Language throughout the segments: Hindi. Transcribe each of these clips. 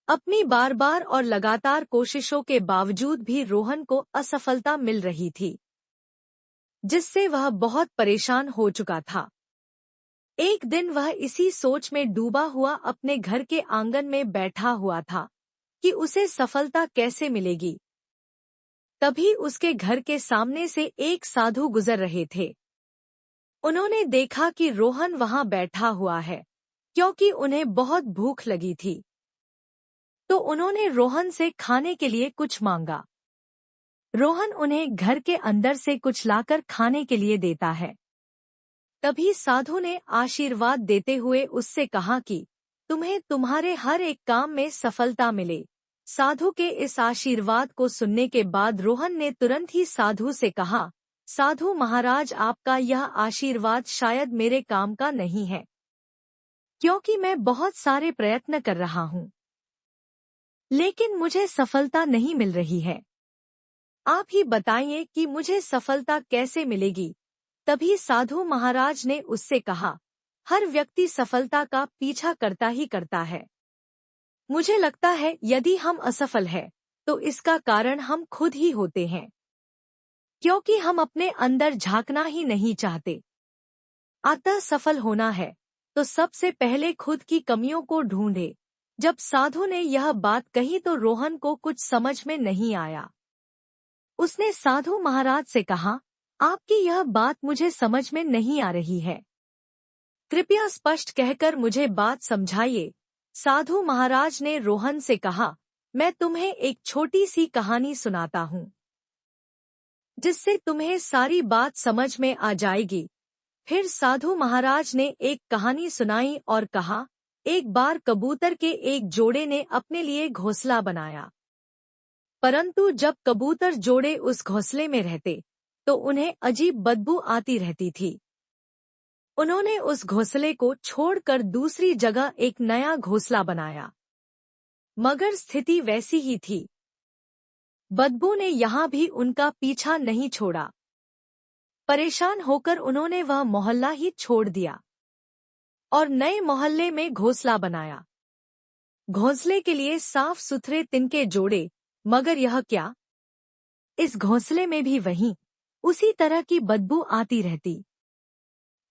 अपनी बार बार और लगातार कोशिशों के बावजूद भी रोहन को असफलता मिल रही थी, जिससे वह बहुत परेशान हो चुका था। एक दिन वह इसी सोच में डूबा हुआ अपने घर के आंगन में बैठा हुआ था कि उसे सफलता कैसे मिलेगी। तभी उसके घर के सामने से एक साधु गुजर रहे थे। उन्होंने देखा कि रोहन वहां बैठा हुआ है, क्योंकि उन्हें बहुत भूख लगी थी। तो उन्होंने रोहन से खाने के लिए कुछ मांगा। रोहन उन्हें घर के अंदर से कुछ लाकर खाने के लिए देता है। तभी साधु ने आशीर्वाद देते हुए उससे कहा कि तुम्हें तुम्हारे हर एक काम में सफलता मिले। साधु के इस आशीर्वाद को सुनने के बाद रोहन ने तुरंत ही साधु से कहा, साधु महाराज, आपका यह आशीर्वाद शायद मेरे काम का नहीं है, क्योंकि मैं बहुत सारे प्रयत्न कर रहा हूँ, लेकिन मुझे सफलता नहीं मिल रही है। आप ही बताइए कि मुझे सफलता कैसे मिलेगी। तभी साधु महाराज ने उससे कहा, हर व्यक्ति सफलता का पीछा करता ही करता है। मुझे लगता है यदि हम असफल हैं, तो इसका कारण हम खुद ही होते हैं, क्योंकि हम अपने अंदर झांकना ही नहीं चाहते। अतः सफल होना है तो सबसे पहले खुद की कमियों को ढूंढे। जब साधु ने यह बात कही तो रोहन को कुछ समझ में नहीं आया। उसने साधु महाराज से कहा, आपकी यह बात मुझे समझ में नहीं आ रही है, कृपया स्पष्ट कहकर मुझे बात समझाइए। साधु महाराज ने रोहन से कहा, मैं तुम्हें एक छोटी सी कहानी सुनाता हूँ, जिससे तुम्हें सारी बात समझ में आ जाएगी। फिर साधु महाराज ने एक कहानी सुनाई और कहा, एक बार कबूतर के एक जोड़े ने अपने लिए घोंसला बनाया, परंतु जब कबूतर जोड़े उस घोंसले में रहते तो उन्हें अजीब बदबू आती रहती थी। उन्होंने उस घोंसले को छोड़कर दूसरी जगह एक नया घोंसला बनाया, मगर स्थिति वैसी ही थी। बदबू ने यहाँ भी उनका पीछा नहीं छोड़ा। परेशान होकर उन्होंने वह मोहल्ला ही छोड़ दिया और नए मोहल्ले में घोंसला बनाया। घोंसले के लिए साफ सुथरे तिनके जोड़े, मगर यह क्या, इस घोंसले में भी वही उसी तरह की बदबू आती रहती।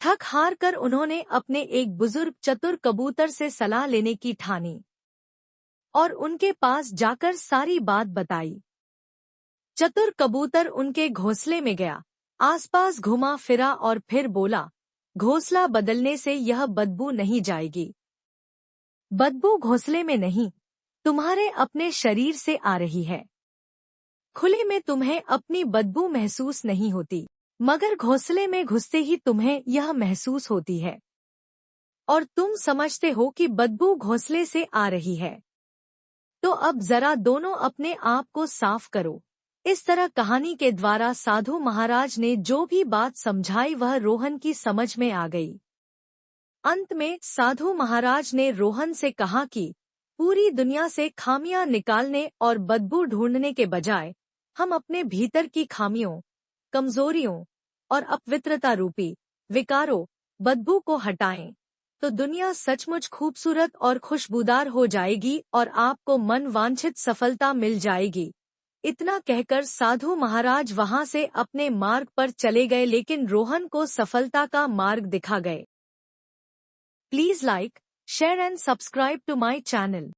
थक हार कर उन्होंने अपने एक बुजुर्ग चतुर कबूतर से सलाह लेने की ठानी और उनके पास जाकर सारी बात बताई। चतुर कबूतर उनके घोंसले में गया, आसपास घुमा फिरा और फिर बोला, घोंसला बदलने से यह बदबू नहीं जाएगी। बदबू घोंसले में नहीं, तुम्हारे अपने शरीर से आ रही है। खुले में तुम्हें अपनी बदबू महसूस नहीं होती, मगर घोंसले में घुसते ही तुम्हें यह महसूस होती है और तुम समझते हो कि बदबू घोंसले से आ रही है। तो अब जरा दोनों अपने आप को साफ करो। इस तरह कहानी के द्वारा साधु महाराज ने जो भी बात समझाई वह रोहन की समझ में आ गई। अंत में साधु महाराज ने रोहन से कहा कि पूरी दुनिया से खामियां निकालने और बदबू ढूंढने के बजाय हम अपने भीतर की खामियों, कमजोरियों और अपवित्रता रूपी विकारों, बदबू को हटाएं, तो दुनिया सचमुच खूबसूरत और खुशबूदार हो जाएगी और आपको मन वांछित सफलता मिल जाएगी। इतना कहकर साधु महाराज वहां से अपने मार्ग पर चले गए, लेकिन रोहन को सफलता का मार्ग दिखा गए। Please like, share and subscribe to my channel.